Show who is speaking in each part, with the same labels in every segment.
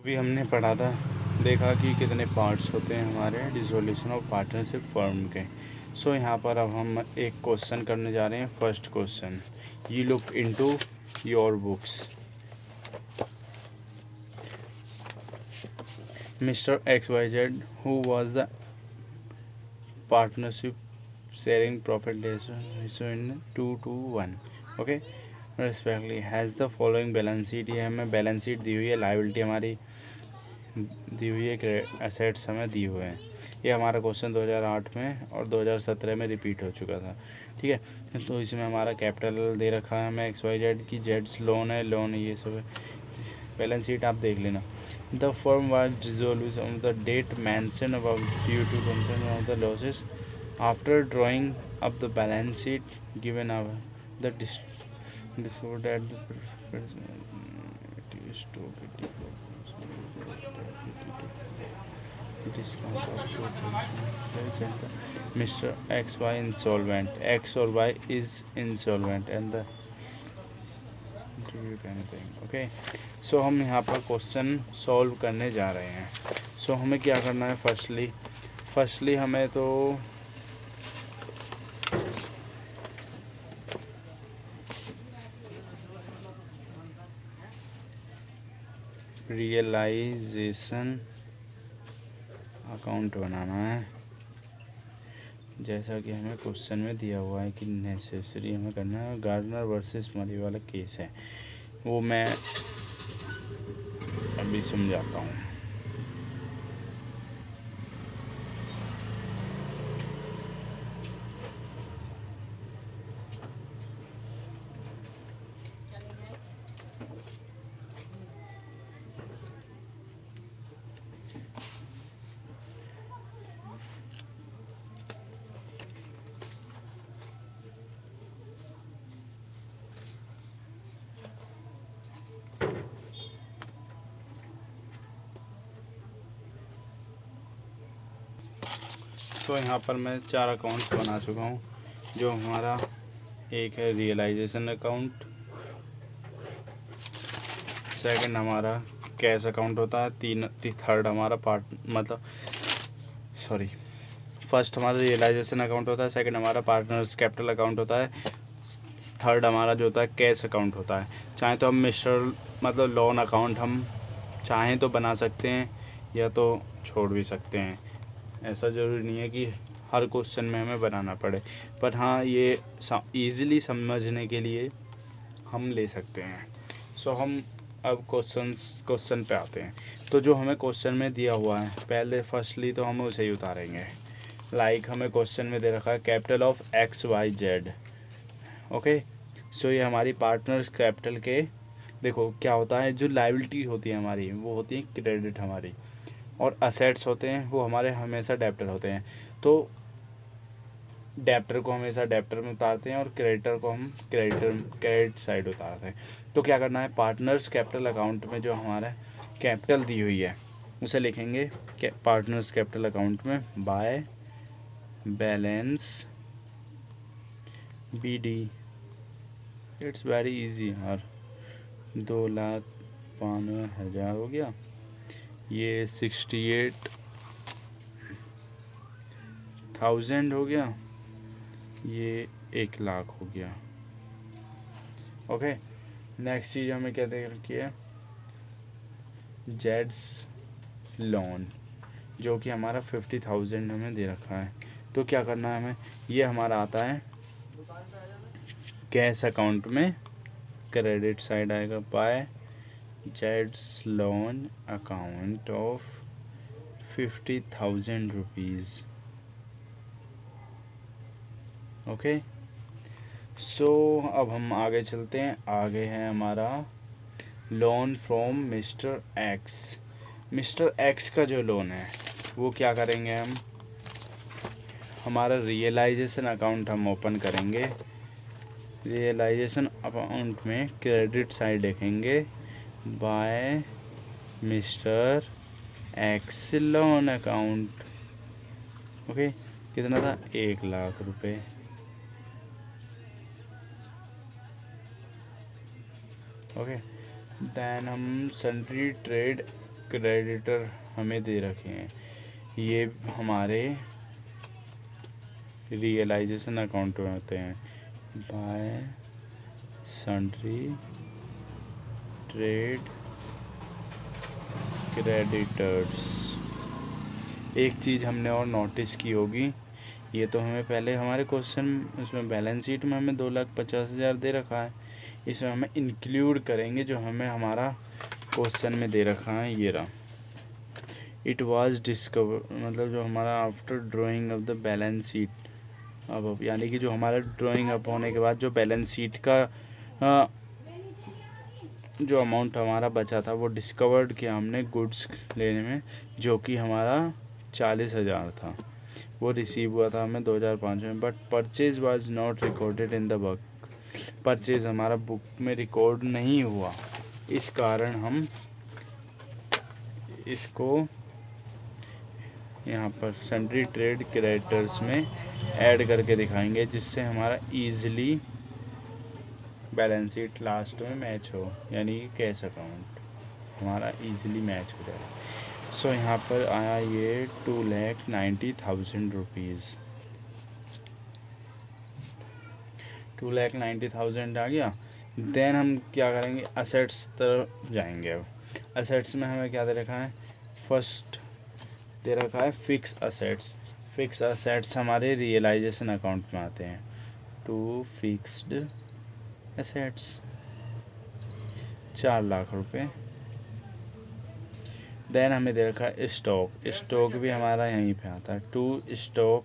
Speaker 1: अभी हमने पढ़ा था, देखा कि कितने पार्ट्स होते हैं हमारे डिसोल्यूशन ऑफ पार्टनरशिप फर्म के। सो यहाँ पर अब हम एक क्वेश्चन करने जा रहे हैं। First question, you look into your books. Mister X Y Z who was the partnership sharing profit ratio in 2:1, okay, respectively has the following balance sheet. ये हमें बैलेंस शीट दी हुई है, लाइबिलिटी हमारी दी हुई है, एसेट्स हमें दी हुए हैं। ये हमारा क्वेश्चन 2008 में और 2017 में रिपीट हो चुका था, ठीक है। तो इसमें हमारा कैपिटल दे रखा है हमें एक्स वाई जेड की, जेड्स लोन है, ये सब है। बैलेंस शीट आप देख लेना। The firm was dissolve on the date mention above due to concern of the losses after drawing up the balance sheet given of the discovered that the it is to Mr. X Y insolvent, X or Y is insolvent and the okay. So हम यहाँ पर question solve करने जा रहे हैं। सो हमें क्या करना है, फर्स्टली हमें तो रियलाइजेशन अकाउंट बनाना है, जैसा कि हमें क्वेश्चन में दिया हुआ है कि नेसेसरी हमें करना है। गार्डनर वर्सेस मरी वाला केस है, वो मैं अभी समझाता हूँ। तो यहाँ पर मैं 4 अकाउंट्स बना चुका हूँ। जो हमारा एक है रियलाइजेशन अकाउंट, सेकंड हमारा कैश अकाउंट होता है, थर्ड हमारा फर्स्ट हमारा रियलाइजेशन अकाउंट होता है, सेकंड हमारा पार्टनर्स कैपिटल अकाउंट होता है, थर्ड हमारा जो होता है कैश अकाउंट होता है। चाहे तो हम लोन अकाउंट हम चाहें तो बना सकते हैं या तो छोड़ भी सकते हैं। ऐसा ज़रूरी नहीं है कि हर क्वेश्चन में हमें बनाना पड़े, पर हाँ ये ईज़िली समझने के लिए हम ले सकते हैं। सो हम अब क्वेश्चन पे आते हैं। तो जो हमें क्वेश्चन में दिया हुआ है, पहले फर्स्टली तो हम उसे ही उतारेंगे। हमें क्वेश्चन में दे रखा है capital of X Y Z, okay. So ये हमारी पार्टनर्स कैपिटल के, देखो क्या होता है, जो लायबिलिटी होती है हमारी वो होती है क्रेडिट हमारी, और असेट्स होते हैं वो हमारे हमेशा डेप्टर होते हैं। तो डेप्टर को हमेशा डेप्टर में उतारते हैं और क्रेडिटर को हम क्रेडिट साइड उतारते हैं। तो क्या करना है, पार्टनर्स कैपिटल अकाउंट में जो हमारा कैपिटल दी हुई है उसे लिखेंगे पार्टनर्स कैपिटल अकाउंट में bye balance BD। It's very easy यार। 2,92,000 हो गया, ये 68,000 हो गया, ये 1,00,000 हो गया, ओके। नेक्स्ट चीज़ हमें क्या दे रखी है, जेड्स लोन, जो कि हमारा 50,000 हमें दे रखा है। तो क्या करना है हमें, ये हमारा आता है कैश अकाउंट में, क्रेडिट साइड आएगा बाय जेड्स loan account of 50,000 rupees, okay. So अब हम आगे चलते हैं। आगे है हमारा लोन फ्रॉम मिस्टर एक्स का जो लोन है वो क्या करेंगे हम, हमारा रियलाइजेशन अकाउंट हम ओपन करेंगे। रियलाइजेशन अकाउंट में क्रेडिट साइड लिखेंगे by mister X loan account, okay. कितना था, 1,00,000 रुपये, ओके। देन हम सन्ड्री ट्रेड क्रेडिटर हमें दे रखे हैं, ये हमारे रियलाइजेशन अकाउंट में होते हैं। Bye sundry trade creditors. एक चीज़ हमने और नोटिस की होगी, ये तो हमें पहले हमारे क्वेश्चन उसमें बैलेंस शीट में हमें 2,50,000 दे रखा है, इसमें हमें इंक्लूड करेंगे जो हमें हमारा क्वेश्चन में दे रखा है, ये रहा। इट वाज डिस्कवर, मतलब जो हमारा after drying of the balance sheet, अब यानी कि जो हमारा ड्राइंग अप होने के बाद जो बैलेंस शीट का जो अमाउंट हमारा बचा था वो डिस्कवर्ड किया हमने गुड्स लेने में, जो कि हमारा 40,000 था। वो रिसीव हुआ था हमें 2005 में। But purchase was not recorded in the book. Purchase हमारा बुक में रिकॉर्ड नहीं हुआ, इस कारण हम इसको यहाँ पर सन्ड्री ट्रेड क्रेडिटर्स में ऐड करके दिखाएंगे, जिससे हमारा ईजिली बैलेंस शीट लास्ट में मैच हो, यानी कि कैश अकाउंट हमारा ईजिली मैच हो जाए। सो यहाँ पर आया ये 2,90,000 रुपीज़, 2,90,000 आ गया। देन हम क्या करेंगे, असेट्स तरफ जाएंगे। अब असेट्स में हमें क्या दे रखा है, फर्स्ट दे रखा है फिक्स असेट्स। फिक्स असेट्स हमारे रियलाइजेशन अकाउंट में आते हैं। टू फिक्स्ड असेट्स 4 लाख रुपए। देन हमें दे रखा है स्टॉक। स्टॉक भी हमारा यहीं पे आता है। टू स्टॉक,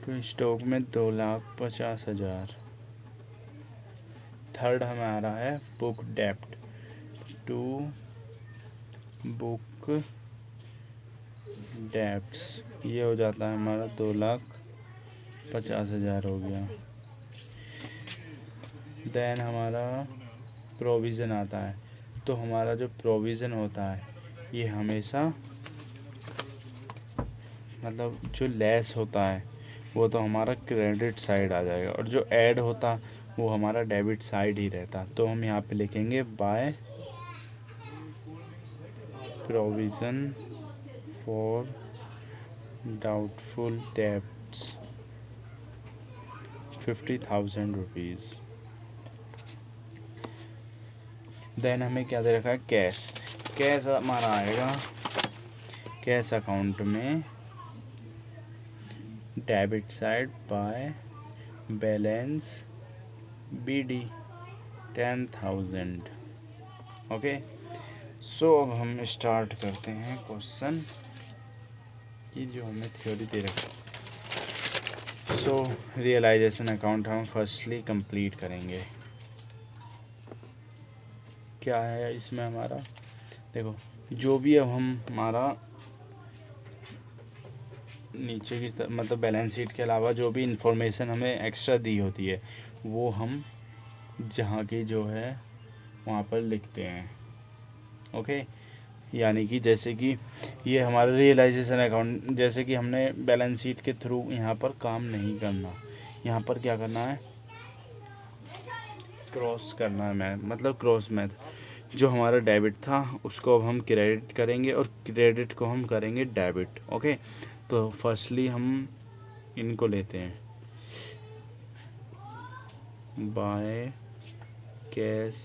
Speaker 1: तो स्टॉक में 2,50,000। थर्ड हमारा है बुक डेप्ट। टू बुक डेप्ट्स, ये हो जाता है हमारा 2,50,000 हो गया। देन हमारा प्रोविज़न आता है। तो हमारा जो प्रोविज़न होता है ये हमेशा, मतलब जो लेस होता है वो तो हमारा क्रेडिट साइड आ जाएगा, और जो ऐड होता वो हमारा डेबिट साइड ही रहता। तो हम यहाँ पे लिखेंगे by provision for doubtful debts 50,000 rupees. Then हमें क्या दे रखा है, कैश। कैश हमारा आएगा कैश अकाउंट में debit side by balance BD 10,000। Okay, so अब हम स्टार्ट करते हैं क्वेश्चन की जो हमें थ्योरी दे रखी है। सो रियलाइजेशन अकाउंट हम फर्स्टली कंप्लीट करेंगे। क्या है इसमें हमारा, देखो जो भी अब हम हमारा नीचे की मतलब बैलेंस शीट के अलावा जो भी इंफॉर्मेशन हमें एक्स्ट्रा दी होती है वो हम जहाँ की जो है वहाँ पर लिखते हैं। ओके, यानी कि जैसे कि ये हमारा रियलाइजेशन अकाउंट, जैसे कि हमने बैलेंस शीट के थ्रू यहाँ पर काम नहीं करना, यहाँ पर क्या करना है, क्रॉस करना है मैथ, मतलब क्रॉस मैथ। जो हमारा डेबिट था उसको अब हम क्रेडिट करेंगे और क्रेडिट को हम करेंगे डेबिट। ओके, तो फर्स्टली हम इनको लेते हैं, बाय कैश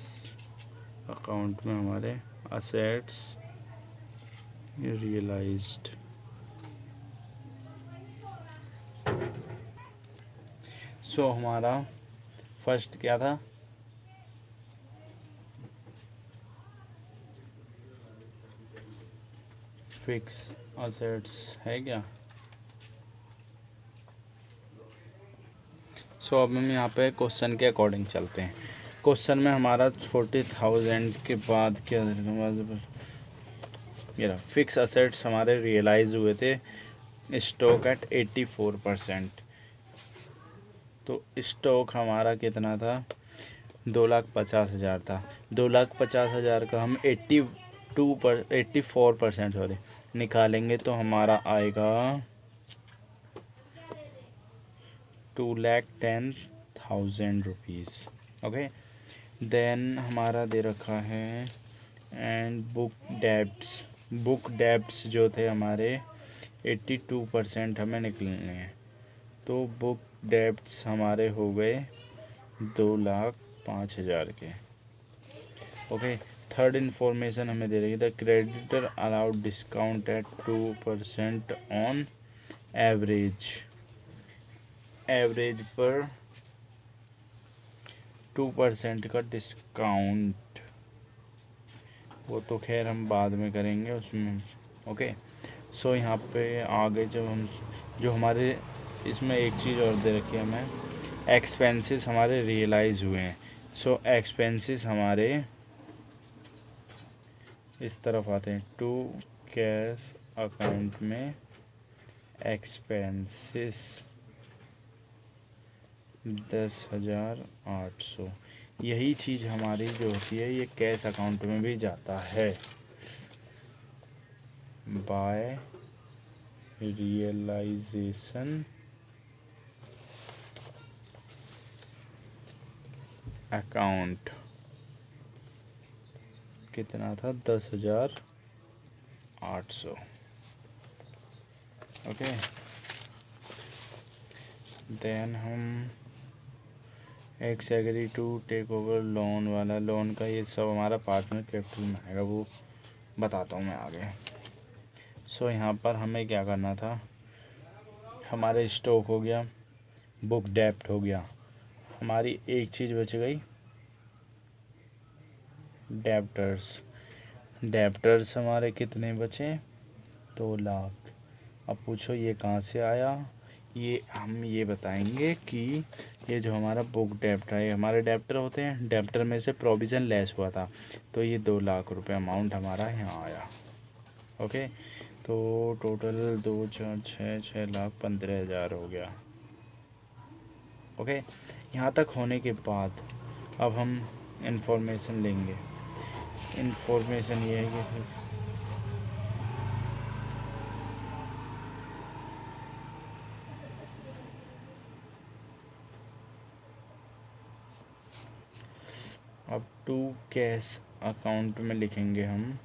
Speaker 1: अकाउंट में हमारे असेट्स रियलाइज्ड। सो हमारा फर्स्ट क्या था, फिक्स असेट्स है क्या। सो अब हम यहाँ पे क्वेश्चन के अकॉर्डिंग चलते हैं। क्वेश्चन में हमारा 40,000 के बाद क्या, ये रहा फिक्स असेट्स हमारे रियलाइज हुए थे स्टॉक एट 84%। तो स्टॉक हमारा कितना था, 2,50,000 था। 2,50,000 का हम 84% सॉरी निकालेंगे तो हमारा आएगा 2,10,000 रुपीज़। ओके, देन हमारा दे रखा है एंड बुक डेब्ट्स जो थे हमारे 82% हमें निकलने हैं। तो बुक डेब्ट्स हमारे हो गए 2,05,000 के। ओके, थर्ड इंफॉर्मेशन हमें दे रही है the creditor allowed discount at 2% on average पर 2% का डिस्काउंट, वो तो खैर हम बाद में करेंगे उसमें। ओके, सो यहाँ पे आगे जो हमारे इसमें एक चीज़ और दे रखी है हमें, एक्सपेंसेस हमारे रियलाइज़ हुए हैं। सो एक्सपेंसेस हमारे इस तरफ आते हैं, टू कैश अकाउंट में एक्सपेंसेस 10,800। यही चीज़ हमारी जो होती है ये कैश अकाउंट में भी जाता है बाय रियलाइजेशन अकाउंट। कितना था? 10,800। ओके, देन हम X agree to take over loan वाला, लोन का ये सब हमारा पार्टनर कैपिटल में आएगा, वो बताता हूँ मैं आगे। सो यहाँ पर हमें क्या करना था, हमारे स्टॉक हो गया, बुक डेप्ट हो गया, हमारी एक चीज़ बच गई डेप्टर्स हमारे कितने बचे? 2,00,000। अब पूछो ये कहाँ से आया, ये हम ये बताएंगे कि ये जो हमारा बुक डेप्ट है, ये हमारे डेप्टर होते हैं, डेप्टर में से प्रोविज़न लेस हुआ था, तो ये 2,00,000 रुपये अमाउंट हमारा यहाँ आया। ओके, तो टोटल 2, 4, 6 लाख 15,000 हो गया। ओके, यहाँ तक होने के बाद अब हम इंफॉर्मेशन लेंगे। इंफॉर्मेशन ये है कि अब टू कैश अकाउंट में लिखेंगे हम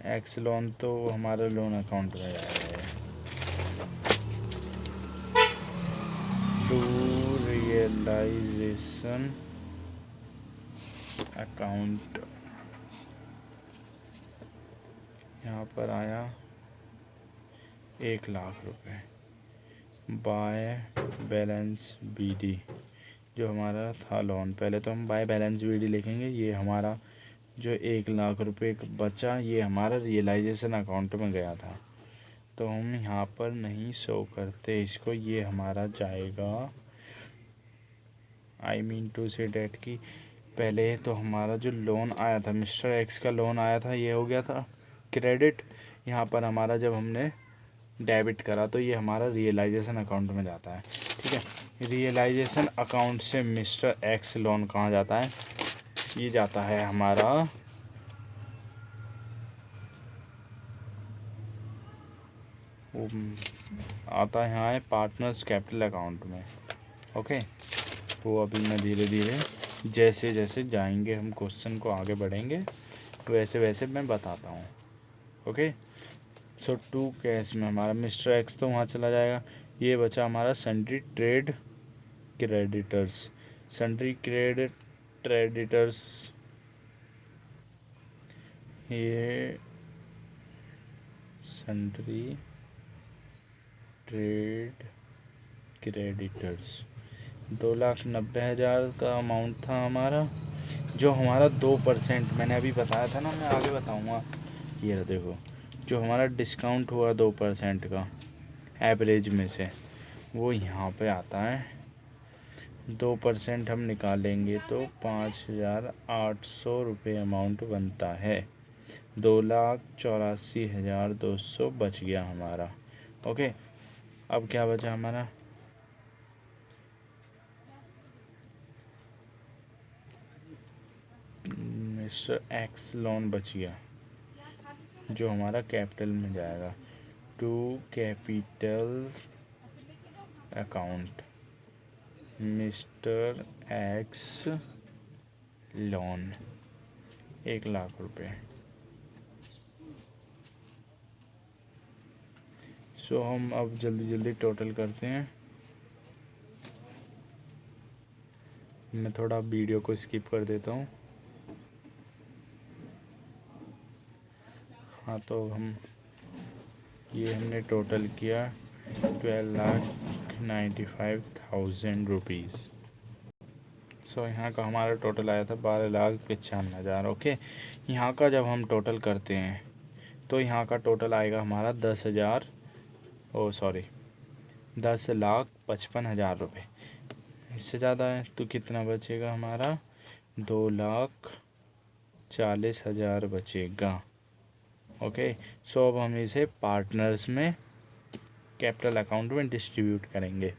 Speaker 1: एक्स लोन, तो हमारा लोन अकाउंट में आया है। टू रियलाइजेशन अकाउंट यहाँ पर आया 1,00,000 रुपये बाय बैलेंस बीडी, जो हमारा था लोन। पहले तो हम बाय बैलेंस बीडी लिखेंगे, ये हमारा जो 1,00,000 रुपये बचा ये हमारा रियलाइजेशन अकाउंट में गया था, तो हम यहाँ पर नहीं शो करते इसको, ये हमारा जाएगा टू से डेट की। पहले तो हमारा जो लोन आया था, मिस्टर एक्स का लोन आया था, ये हो गया था क्रेडिट। यहाँ पर हमारा जब हमने डेबिट करा तो ये हमारा रियलाइजेशन अकाउंट में जाता है। ठीक है, रियलाइजेशन अकाउंट से मिस्टर एक्स लोन कहाँ जाता है? ये जाता है हमारा आता है यहाँ पार्टनर्स कैपिटल अकाउंट में। ओके, वो अभी मैं धीरे धीरे जैसे जैसे जाएंगे हम क्वेश्चन को आगे बढ़ेंगे वैसे वैसे मैं बताता हूँ। ओके, सो टू कैश में हमारा मिस्टर एक्स तो वहाँ चला जाएगा, ये बचा हमारा सन्ड्री ट्रेड क्रेडिटर्स। ये सन्ड्री ट्रेड क्रेडिटर्स 2,90,000 का अमाउंट था हमारा, जो हमारा 2% मैंने अभी बताया था ना, मैं आगे बताऊंगा। ये देखो, जो हमारा डिस्काउंट हुआ 2% का एवरेज में से, वो यहाँ पे आता है। 2% हम निकालेंगे तो 5,800 रुपये अमाउंट बनता है। 2,84,200 बच गया हमारा। ओके, अब क्या बचा हमारा? मिस्टर एक्स लोन बच गया, जो हमारा कैपिटल में जाएगा, to capital account. Mister X loan 1,00,000 रुपये। सो हम अब जल्दी जल्दी टोटल करते हैं। मैं थोड़ा वीडियो को स्किप कर देता हूँ। हाँ, तो ये हमने टोटल किया 12,95,000 रुपीज़। सो यहाँ का हमारा टोटल आया था 12,95,000। ओके, यहाँ का जब हम टोटल करते हैं तो यहाँ का टोटल आएगा हमारा 10,55,000 रुपये। इससे ज़्यादा है तो कितना बचेगा हमारा? 2,40,000 बचेगा। ओके, सो अब हम इसे पार्टनर्स में कैपिटल अकाउंट में डिस्ट्रीब्यूट करेंगे।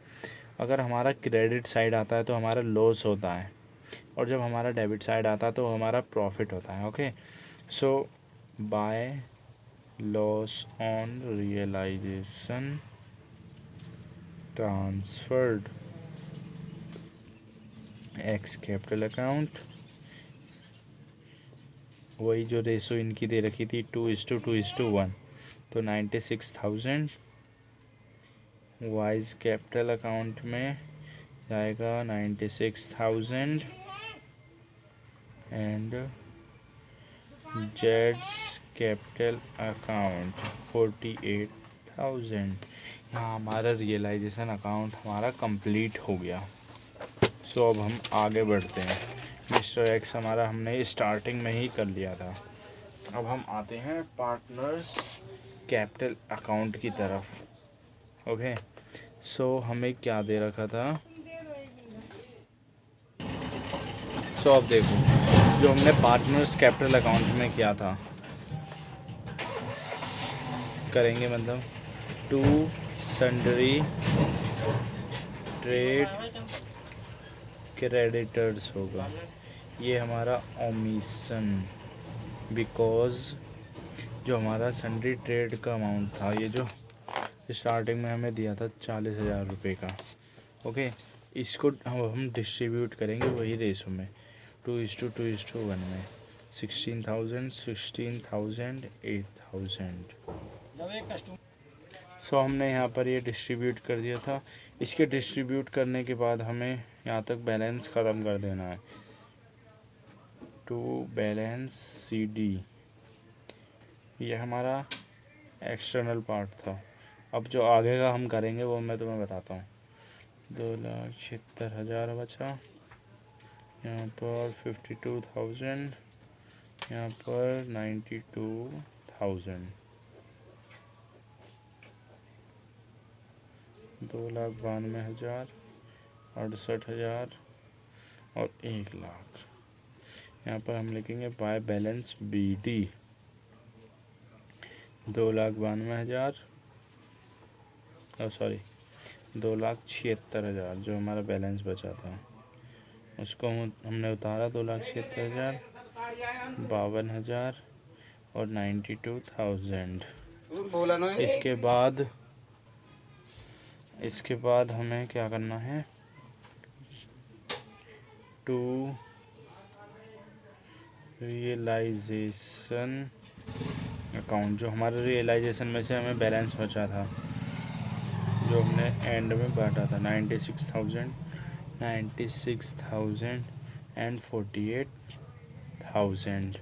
Speaker 1: अगर हमारा क्रेडिट साइड आता है तो हमारा लॉस होता है, और जब हमारा डेबिट साइड आता है तो हमारा प्रॉफिट होता है। Okay, so by loss on realisation transferred X capital account, वही जो रेशो इनकी दे रखी थी 2:2:1, तो 96,000 वाइज कैपिटल अकाउंट में जाएगा 96,000 एंड जेड्स कैपिटल अकाउंट 48,000। यहाँ हमारा रियलाइजेशन अकाउंट हमारा कंप्लीट हो गया। सो अब हम आगे बढ़ते हैं। मिस्टर एक्स हमारा हमने स्टार्टिंग में ही कर लिया था। अब हम आते हैं पार्टनर्स कैपिटल अकाउंट की तरफ। ओके, सो हमें क्या दे रखा था? सो अब देखो, जो हमने पार्टनर्स कैपिटल अकाउंट में किया था, करेंगे मतलब टू सन्ड्री ट्रेड क्रेडिटर्स होगा। ये हमारा ओमिशन, बिकॉज जो हमारा सन्ड्री ट्रेड का अमाउंट था, ये जो स्टार्टिंग में हमें दिया था 40,000 रुपये का। ओके, इसको हम डिस्ट्रीब्यूट करेंगे वही रेशो में 2:2:1 में 16,000 16,000 8,000। सो हमने यहाँ पर ये डिस्ट्रीब्यूट कर दिया था। इसके डिस्ट्रीब्यूट करने के बाद हमें यहाँ तक बैलेंस ख़त्म कर देना है। टू बैलेंस सी डी, ये हमारा एक्सटर्नल पार्ट था। अब जो आगे का हम करेंगे वो मैं तुम्हें बताता हूँ। 2,76,000 बचा, यहाँ पर 52,000, यहाँ पर 92,000, 2,92,000, 68,000 और 1,00,000। यहाँ पर हम लिखेंगे बाय बैलेंस बी डी 2,92,000 और 2,76,000 जो हमारा बैलेंस बचा था उसको हमने उतारा। 2,76,000, 52,000 और 92,000। इसके बाद हमें क्या करना है? टू रियलाइजेशन अकाउंट, जो हमारे रियलाइजेशन में से हमें बैलेंस बचा था, जो हमने एंड में बांटा था 96,000 एंड 48,000।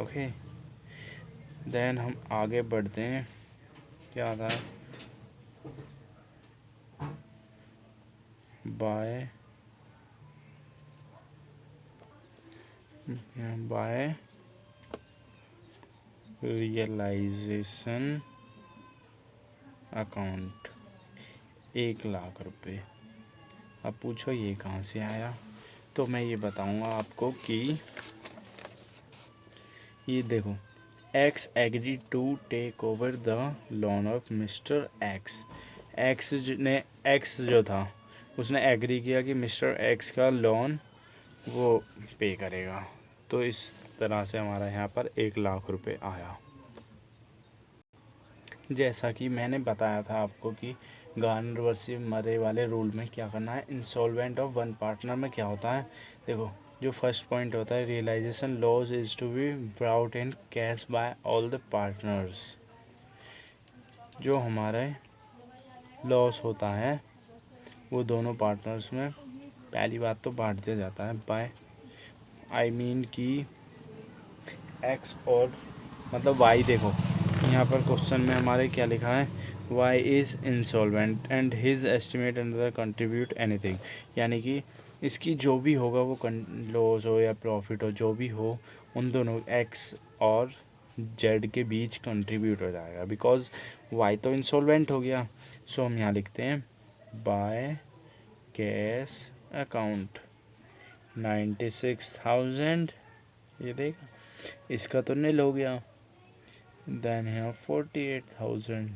Speaker 1: ओके, देन हम आगे बढ़ते हैं। क्या था? बाय रियलाइजेशन अकाउंट 1,00,000 रुपये। अब पूछो ये कहाँ से आया? तो मैं ये बताऊंगा आपको कि ये देखो, X agree to take over the loan of mister X. X जो था उसने एग्री किया कि मिस्टर एक्स का लोन वो पे करेगा। तो इस तरह से हमारा यहाँ पर 1,00,000 रुपये आया। जैसा कि मैंने बताया था आपको कि गार्नरवर्सी मरे वाले रूल में क्या करना है, इंसॉल्वेंट ऑफ वन पार्टनर में क्या होता है, देखो जो फर्स्ट पॉइंट होता है realisation loss is to be brought in cash by all the partners. जो हमारे लॉस होता है वो दोनों पार्टनर्स में पहली बात तो बांट दिया जाता है बाय आई मीन कि एक्स और मतलब वाई। देखो यहाँ पर क्वेश्चन में हमारे क्या लिखा है, Y is insolvent and his estimate under contribute anything, यानी कि इसकी जो भी होगा वो लॉस हो या प्रॉफिट हो जो भी हो उन दोनों एक्स और जेड के बीच कंट्रीब्यूट हो जाएगा, बिकॉज वाई तो इंसॉल्वेंट हो गया। सो हम यहाँ लिखते हैं बाय कैश अकाउंट 96,000, ये देखा इसका तो नील हो गया। देन है 48,000।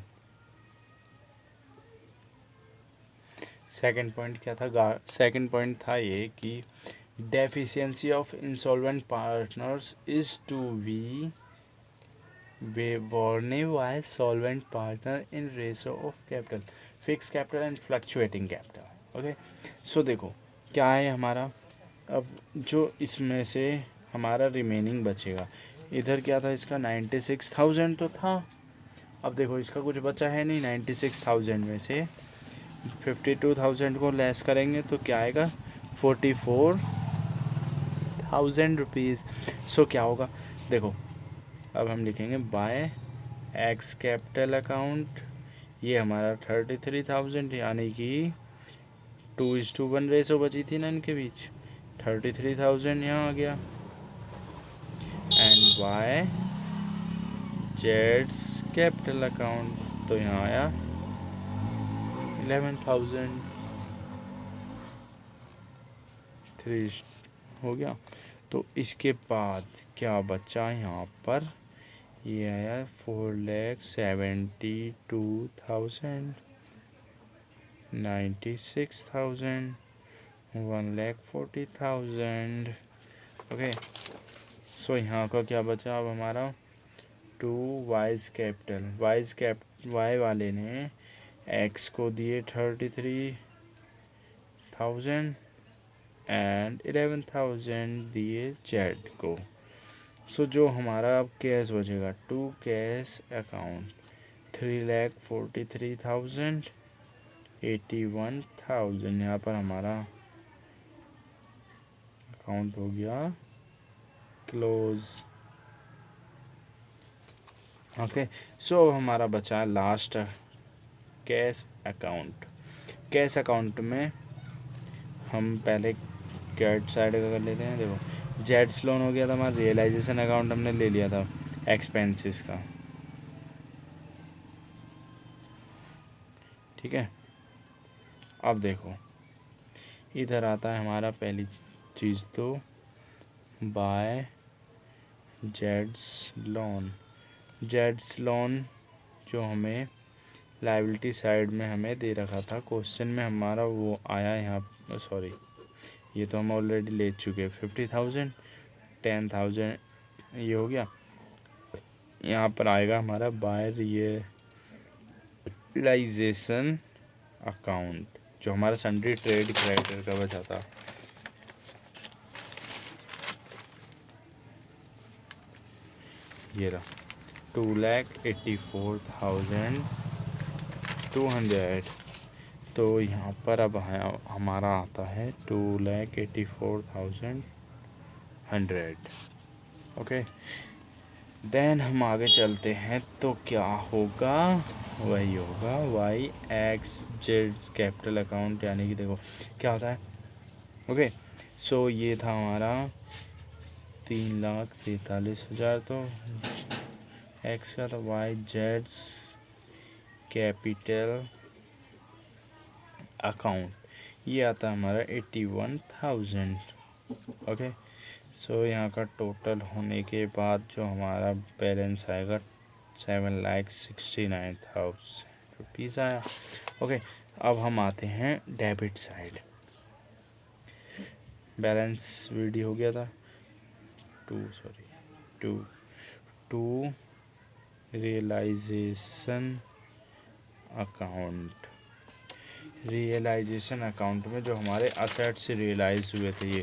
Speaker 1: सेकंड पॉइंट क्या था, सेकंड पॉइंट था ये कि deficiency of insolvent partners is to be borne by solvent partner in ratio of capital, fixed capital and fluctuating capital। Okay so देखो क्या है हमारा, अब जो इसमें से हमारा रिमेनिंग बचेगा, इधर क्या था इसका 96,000 तो था, अब देखो इसका कुछ बचा है नहीं, 96,000 में से 52,000 को लेस करेंगे तो क्या आएगा 44,000 रुपीज़। सो क्या होगा, देखो अब हम लिखेंगे बाय एक्स कैपिटल अकाउंट, ये हमारा 33,000 यानी कि 2:1 रेशो बची थी ना इनके बीच, 33,000 यहाँ आ गया। एंड बाय जेड्स कैपिटल अकाउंट तो यहाँ आया 11,000, 3 हो गया। तो इसके बाद क्या बचा यहाँ पर, ये आया 4,72,000, 96,000, 1,40,000। ओके सो यहाँ का क्या बचा अब हमारा, टू वाइज कैपिटल, वाई वाले ने एक्स को दिए 33,000 एंड 11,000 दिए जेड को। सो जो हमारा अब कैश बचेगा, टू कैश अकाउंट 3,43,000, 81,000, यहाँ पर हमारा अकाउंट हो गया क्लोज। ओके सो अब हमारा बचा last cash account. Cash account में हम पहले कैट साइड का कर लेते हैं। देखो जेड्स लोन हो गया था हमारा, रियलाइजेशन अकाउंट हमने ले लिया था एक्सपेंसेस का, ठीक है। अब देखो इधर आता है हमारा पहली चीज़ तो बाय जेड्स लोन। जेड्स लोन जो हमें लायबिलिटी साइड में हमें दे रखा था क्वेश्चन में, हमारा वो आया यहाँ, सॉरी ये तो हम ऑलरेडी ले चुके हैं 50,000, 10,000 ये हो गया। यहाँ पर आएगा हमारा बाय रियलाइजेशन अकाउंट जो हमारा सन्ड्री ट्रेड क्रेडिटर का बचा था। ये रहा 2,84,200। तो यहाँ पर अब हमारा आता है 2,84,100। ओके देन हम आगे चलते हैं तो क्या होगा, वही होगा Y X Z capital account, यानी कि देखो क्या होता है। ओके सो ये था हमारा 3,43,000 तो एक्स का, तो वाई जेड्स कैपिटल अकाउंट ये आता है हमारा 81,000। ओके सो यहाँ का टोटल होने के बाद जो हमारा बैलेंस आएगा 7,69,000 रुपीज़ आया। ओके अब हम आते हैं डेबिट साइड। बैलेंस वीडियो हो गया था to realisation account. Realisation account में जो हमारे असेट से रियलाइज हुए थे ये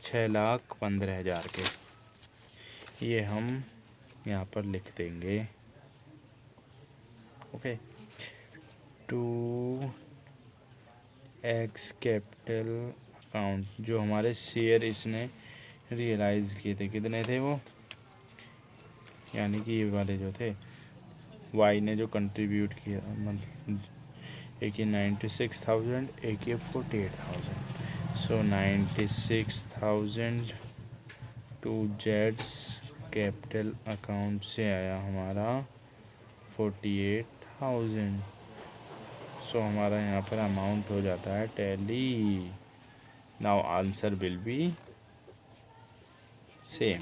Speaker 1: 6,15,000 के, ये हम यहाँ पर लिख देंगे। Okay, to X capital account, जो हमारे शेयर इसने रियलाइज़ किए थे, कितने थे वो, यानी कि ये वाले जो थे, वाई ने जो कंट्रीब्यूट किया, मतलब एक ये 96,000, एक ये 48,000, सो 96,000 टू जेड्स कैपिटल अकाउंट से आया हमारा 48,000। सो हमारा यहाँ पर अमाउंट हो जाता है tally. Now answer will be same.